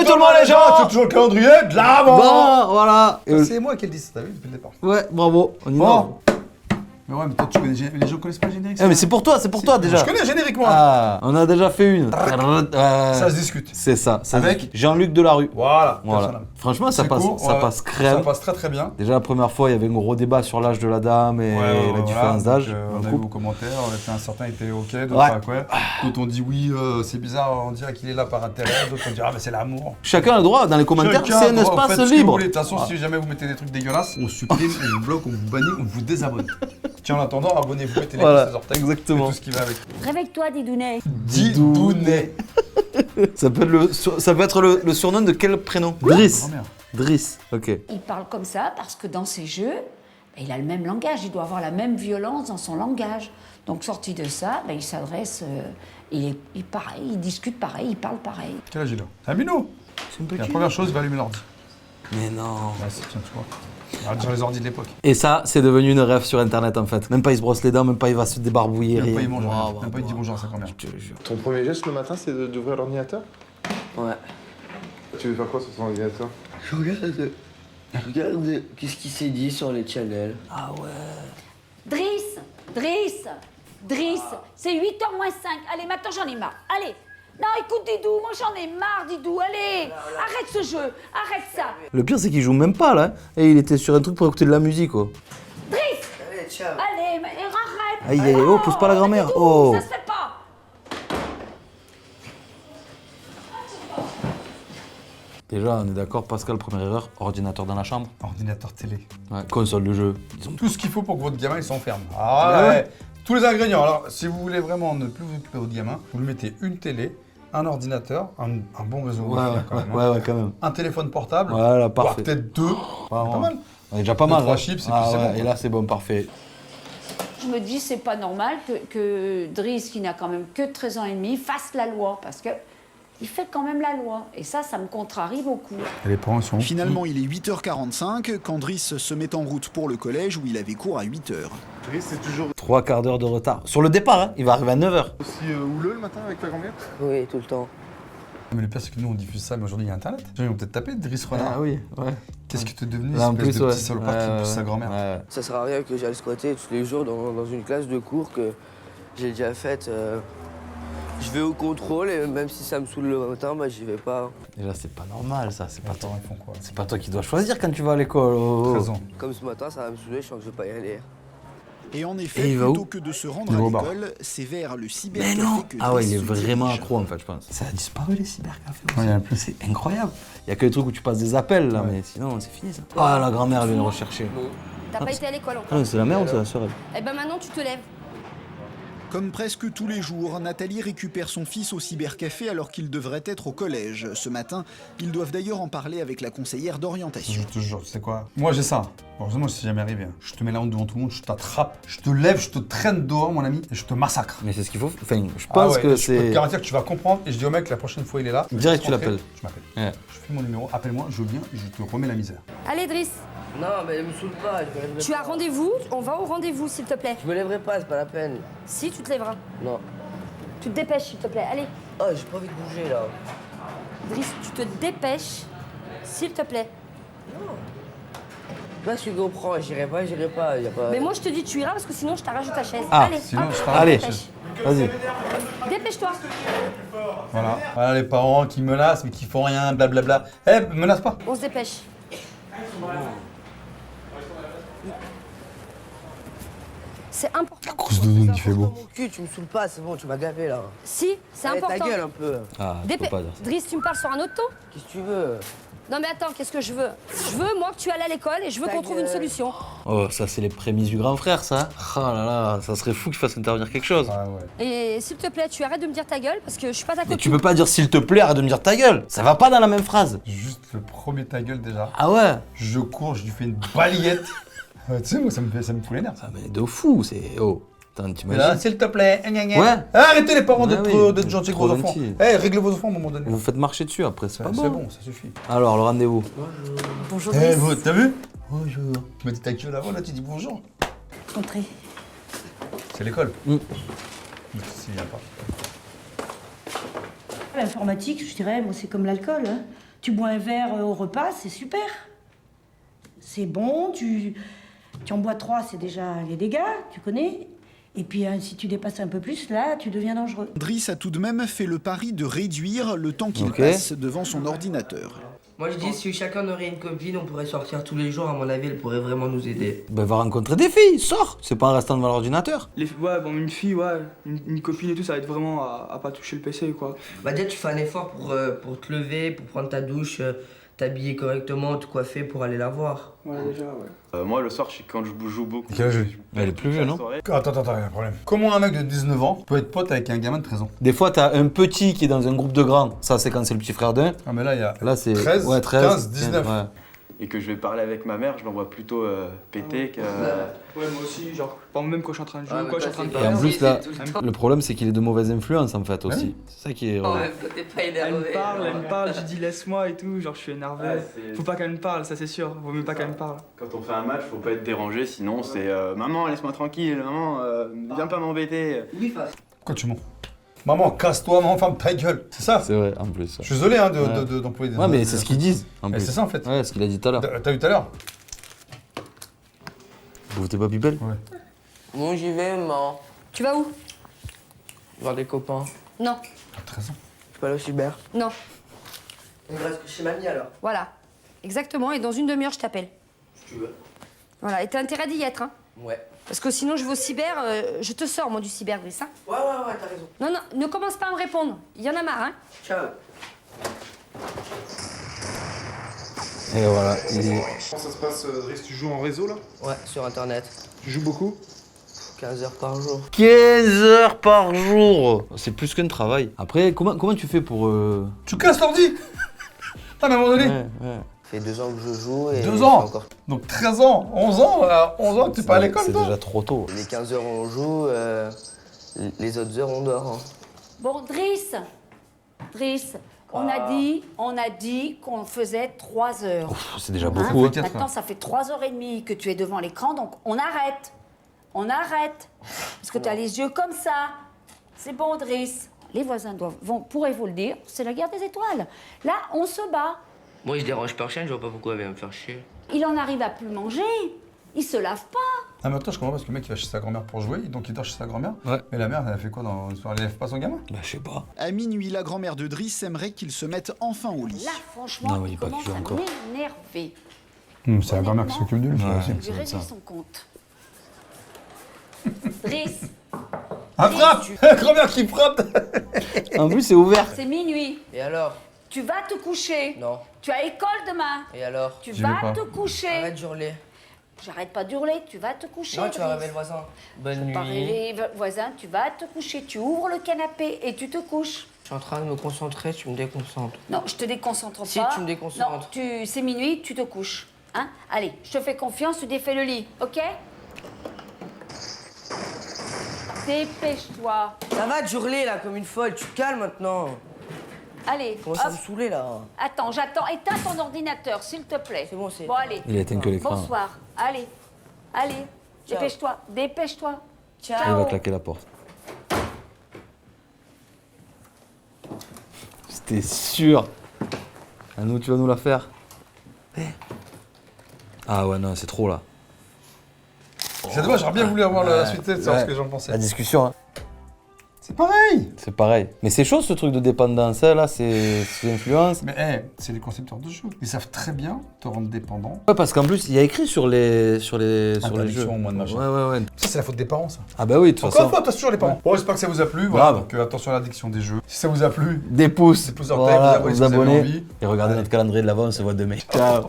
tout le monde les gens. C'est toujours le calendrier de l'avant. Bon, voilà. C'est moi qui le dis, ça t'as vu depuis le départ. Ouais, bravo, on y va. Bon. Mais ouais, mais toi, tu connais les gens connaissent pas le générique. Eh, mais c'est pour toi déjà. Je connais le générique, moi. Ah, on a déjà fait une. Ça se discute. C'est ça. Avec Jean-Luc Delarue. Voilà. Franchement, ça C'est passe, court, ça ouais. passe crème. Ça passe très très bien. Déjà la première fois, il y avait un gros débat sur l'âge de la dame et la différence d'âge. On a vu aux commentaires, certains étaient ok, d'autres Ouais. pas quoi. D'autres ont dit oui, c'est bizarre, on dirait qu'il est là par intérêt. D'autres ont dit ah mais c'est l'amour. Chacun a le droit, dans les commentaires, Chacun c'est un doit, espace faites ce que vous libre. voulez. De toute façon, si jamais vous mettez des trucs dégueulasses, on supprime, on vous bloque, on vous bannit, on vous désabonne. Tiens, en attendant, abonnez-vous, mettez les Voilà, pouces orteils. exactement. Et tout ce qui va avec. Réveille-toi, Didounet. Didounet. Ça peut être le surnom de quel prénom? Driss. Grand-mère. Driss, ok. Il parle comme ça parce que dans ses jeux, il a le même langage, il doit avoir la même violence dans son langage. Donc sorti de ça, il s'adresse, il est pareil, il discute pareil, il parle pareil. Quel âge il a? C'est un minot. C'est une La petite. première chose, il va allumer l'ordi. Mais non. Bah, c'est tiens, tu vois. Regarde sur les ordis de l'époque. Et ça, c'est devenu une rêve sur internet en fait. Même pas il se brosse les dents, même pas il va se débarbouiller, Même rien. pas il mange, Wow, même pas il dit bonjour à sa grand-mère. Je te jure. Ton premier geste le matin, c'est d'ouvrir l'ordinateur? Ouais. Tu veux faire quoi sur ton ordinateur? Je regarde qu'est-ce qui s'est dit sur les channels. Ah ouais. Driss, c'est 8h moins 5. Allez, maintenant j'en ai marre. Allez. Non, écoute Didou, moi j'en ai marre Didou, allez. Arrête ce jeu, arrête ça. Le pire c'est qu'il joue même pas là. Et il était sur un truc pour écouter de la musique oh. Driss, Allez, ciao. allez, mais arrête. Aïe, aïe, oh, pousse pas la grand-mère. Didou, Oh. ça se fait pas. Déjà, on est d'accord, Pascal, première erreur, ordinateur dans la chambre. Ordinateur télé. Ouais, console de jeu. Disons. Tout ce qu'il faut pour que votre gamin il s'enferme. Ah ouais. Tous les ingrédients. Alors, si vous voulez vraiment ne plus vous occuper de votre gamin, vous lui mettez une télé, un ordinateur, un bon réseau Ouais, Wi-Fi, quand même, hein. ouais, quand même. Un téléphone portable, Voilà, voire parfait. peut-être deux. Pas mal. On est déjà pas Deux, mal. trois hein. chips, et puis Ah c'est ouais, bon, et quoi. là, c'est bon, parfait. Je me dis, c'est pas normal que Driss, qui n'a quand même que 13 ans et demi, fasse la loi, parce que il fait quand même la loi. Et ça me contrarie beaucoup. Et les parents sont. Finalement, il est 8h45 quand Driss se met en route pour le collège où il avait cours à 8h. Driss, c'est toujours 3 quarts d'heure de retard. Sur le départ, hein, il va arriver à 9h. aussi houleux le matin avec ta grand-mère? Oui, tout le temps. Mais le pire, c'est que nous, on diffuse ça, mais aujourd'hui, il y a Internet. Les gens, ils vont peut-être taper Driss Renard. Ah oui, ouais. Qu'est-ce que t'es devenu, Là, en espèce plus, de ouais. petit salopard qui pousse sa grand-mère. Ouais. Ça sert à rien que j'aille squatter tous les jours dans une classe de cours que j'ai déjà faite. Je vais au contrôle et même si ça me saoule le matin, j'y vais pas. Déjà, c'est pas normal ça. C'est pas toi. Attends, ils font quoi? C'est pas toi qui dois choisir quand tu vas à l'école. Oh. 13 ans. Comme ce matin, ça va me saouler, je sens que je vais pas y aller. Et en Et effet, il va plutôt où? que de se rendre Il à va au bar. l'école, c'est vers le Mais cybercafé non. que Ah ouais, Driss il est se vraiment dirige. accro en fait, je pense. Ça a disparu les cybercafés. Ouais, il y en a plus. C'est incroyable. Il y a que les trucs où tu passes des appels là, mais sinon c'est fini ça. Ah la grand-mère elle vient le rechercher. T'as pas été à l'école Ah, encore. c'est la mère ou c'est la sœur elle? Eh ben maintenant tu te lèves. Comme presque tous les jours, Nathalie récupère son fils au cybercafé alors qu'il devrait être au collège. Ce matin, ils doivent d'ailleurs en parler avec la conseillère d'orientation. Je te jure, tu sais quoi? Moi, j'ai ça. Heureusement, c'est jamais arrivé. Hein. Je te mets la honte devant tout le monde, je t'attrape, je te lève, je te traîne dehors, mon ami, et je te massacre. Mais c'est ce qu'il faut. Enfin, je Ah pense ouais, que je peux te c'est. garantir que tu vas comprendre, et je dis au mec, la prochaine fois il est là. Direct, tu je rentrer, l'appelles. Je m'appelle. Ouais. Je fais mon numéro, appelle-moi, je viens, et je te remets la misère. Allez Driss, Non, mais elle me saoule pas, je me lèverai tu pas. as rendez-vous, on va au rendez-vous s'il te plaît. Je me lèverai pas, c'est pas la peine. Si, tu te lèveras. Non. Tu te dépêches s'il te plaît, allez. Oh, j'ai pas envie de bouger là. Driss, tu te dépêches s'il te plaît. Là, je comprends, j'irai pas, y a pas... Mais moi je te dis tu iras parce que sinon je t'arrache ta chaise. Ah, allez, sinon, hop, je t'arrache Allez. dépêche. Vas-y. Dépêche-toi. Voilà. Voilà les parents qui menacent, mais qui font rien, blablabla. Eh, menace pas. On se dépêche. C'est important. Grosse doudoune qui fait beau. Mon cul, tu me saoules pas, c'est bon, tu m'as gavé là. Si, c'est Allez, important. ta gueule un peu. Ah, tu peux pas dire ça. Driss, tu me parles sur un autre ton? Qu'est-ce que tu veux? Non mais attends, qu'est-ce que je veux? Je veux moi que tu ailles à l'école et je veux Ta qu'on trouve une gueule. solution. Oh, ça c'est les prémices du grand frère ça. Oh là là, ça serait fou que je fasse intervenir quelque chose. Ah ouais. Et s'il te plaît, tu arrêtes de me dire ta gueule parce que je suis pas ta Mais copine. tu peux pas dire s'il te plaît, arrête de me dire ta gueule. Ça va pas dans la même phrase. Juste le premier ta gueule déjà. Ah ouais. Je cours, je lui fais une balayette. Tu sais, moi, ça me fout les nerfs. Ah mais de fou, c'est. Oh. Putain, Mais là, t'imagines. s'il te plaît, gna, gna. Ouais. Arrêtez les parents Ah d'être oui, d'être gentils avec trop vos enfants. gentils. Eh, réglez vos enfants à un moment donné. Vous vous faites marcher dessus après, c'est pas C'est bon. bon, ça suffit. Alors, le rendez-vous. Bonjour Eh, Driss. t'as vu? Bonjour. Tu m'as dit ta gueule avant, là, tu dis bonjour. Entrez. C'est l'école. Mm. Mais s'il vient pas. L'informatique, je dirais, moi, c'est comme l'alcool. Hein. Tu bois un verre au repas, c'est super. C'est bon, tu en bois 3, c'est déjà les dégâts, tu connais. Et puis si tu dépasses un peu plus, là, tu deviens dangereux. Driss a tout de même fait le pari de réduire le temps qu'il Ok. passe devant son ordinateur. Moi je dis, si chacun aurait une copine, on pourrait sortir tous les jours, à mon avis, elle pourrait vraiment nous aider. Ben va rencontrer des filles, sors. C'est pas en restant devant l'ordinateur. Ouais, bon, une fille, ouais, une copine et tout, ça va être vraiment à pas toucher le PC, quoi. Bah déjà, tu fais un effort pour te lever, pour prendre ta douche, t'habiller correctement, te coiffer pour aller la voir. Ouais, déjà, ouais. Moi, le soir, quand je joue beaucoup. Quel âge elle Elle est plus vieux, non? Attends, il y a un problème. Comment un mec de 19 ans peut être pote avec un gamin de 13 ans? Des fois, t'as un petit qui est dans un groupe de grands. Ça, c'est quand c'est le petit frère d'un. Ah mais là, il y a Là, c'est 13, ouais, 15, 19. Ouais. Et que je vais parler avec ma mère, je l'envoie plutôt péter que. Ouais, moi aussi, genre, même quand je suis en train de jouer, Ouais, quoi, je suis en train de Et en parler. plus, là, tout le temps. le problème, c'est qu'il est de mauvaise influence, en fait, aussi. C'est ça qui est. En relou. même temps, t'es pas Elle énervé. me parle, je dis laisse-moi et tout, genre je suis énervé. Faut pas qu'elle me parle, ça c'est sûr, vaut mieux pas qu'elle me parle. Quand on fait un match, faut pas être dérangé, sinon c'est maman, laisse-moi tranquille, maman, viens pas m'embêter. Oui, face. Pourquoi tu mens? Maman, casse-toi, maman, ferme ta gueule. C'est ça? C'est vrai, en plus. Je suis désolé hein, Ouais. d'employer des... Ouais, mais c'est ce qu'ils disent, en Mais plus. c'est ça en fait. Ouais, ce qu'il a dit tout à l'heure. T'as vu tout à l'heure? Vous votez pas Bibel? Ouais. Bon, j'y vais, maman. Tu vas où? Voir des copains. Non, T'as 13 ans. Je peux aller au cyber. non. On reste chez mamie alors. Voilà. Exactement, et dans une demi-heure, je t'appelle. Si tu veux. Voilà, et t'as intérêt d'y être, hein. Ouais. Parce que sinon, je vais au cyber, je te sors, moi, du cyber, Brice, hein. Ouais, t'as raison. Non, non, ne commence pas à me répondre. Il y en a marre, hein. Ciao. Et voilà, il est... Comment ça se passe, Driss? Tu joues en réseau là? Ouais, sur internet. Tu joues beaucoup? 15 heures par jour. 15 heures par jour. C'est plus qu'un travail. Après, comment tu fais pour... Tu casses l'ordi. Ah mais à un moment donné. Ouais. Ça fait 2 ans que je joue et... 2 je ans fais encore... Donc 13 ans, 11 ans, 11 ans que t'es pas à l'école C'est toi? déjà trop tôt. Les 15 heures on joue, les autres heures on dort. Hein. Bon, Driss, on a dit qu'on faisait 3 heures. Ouf, c'est déjà Hein, beaucoup. Hein. quatre Maintenant, ça fait 3h30 que tu es devant l'écran, donc on arrête. On arrête. Parce que tu as les yeux comme ça. C'est bon, Driss. Les voisins pourraient vous le dire, c'est la guerre des étoiles. Là, on se bat. Moi je dérange personne, je vois pas pourquoi elle vient me faire chier. Il en arrive à plus manger. Il se lave pas. Ah mais attends, je comprends parce que le mec il va chez sa grand-mère pour jouer, donc il dort chez sa grand-mère. Ouais. Mais la mère, elle a fait quoi dans l'histoire? Elle élève pas son gamin? Bah, je sais pas. À minuit, la grand-mère de Driss aimerait qu'il se mette enfin au lit. Là, franchement, Non, oui, il pas commence que à encore. m'énerver. C'est la grand-mère qui s'occupe de lui, Ouais. aussi. Il lui régler son compte. Driss, Un frappe! La grand-mère qui frappe! En plus, c'est ouvert. c'est minuit. Et alors? Tu vas te coucher. Non. Tu as école demain. Et alors? Tu J'y vais vas pas. te coucher. Arrête de hurler. J'arrête pas d'hurler, tu vas te coucher. Non, tu vas Driss. réveiller le voisin. Bonne Pas nuit. réveiller le voisin, tu vas te coucher. Tu ouvres le canapé et tu te couches. Je suis en train de me concentrer, tu me déconcentres. Non, je te déconcentre Si, pas. tu me déconcentres. Non, c'est minuit, tu te couches. Hein? Allez, je te fais confiance, tu défais le lit, ok? Dépêche-toi. Ça va de hurler là comme une folle, tu te calmes maintenant. Allez, Comment ça hop. me saouler là? Attends, j'attends. Éteins ton ordinateur, s'il te plaît. C'est bon, c'est Bon, allez. Il a éteint que l'écran. Bonsoir. Allez. Allez. Ciao. Dépêche-toi. Dépêche-toi. Il va claquer la porte. C'était sûr. À nous, tu vas nous la faire. Ah ouais, non, c'est trop là. C'est dommage, j'aurais bien voulu avoir la Ouais. suite de savoir Ouais. ce que j'en pensais. La discussion, hein. C'est pareil! C'est pareil. Mais c'est chaud ce truc de dépendance, hein, là, c'est influence. Mais c'est les concepteurs de jeux. Ils savent très bien te rendre dépendant. Ouais, parce qu'en plus, il y a écrit sur les jeux. Interdiction, moins de machin. Ouais. Ça, c'est la faute des parents, ça. Ah bah oui, de toute Encore façon. une fois, attention les parents. Bon, j'espère que ça vous a plu. Voilà. Grave. Donc attention à l'addiction des jeux. Si ça vous a plu, Des pouces. des pouces orteils, Voilà, vous vous abonnez si vous avez abonnez. envie. Et regardez notre calendrier de l'avant, on se voit demain. Ciao.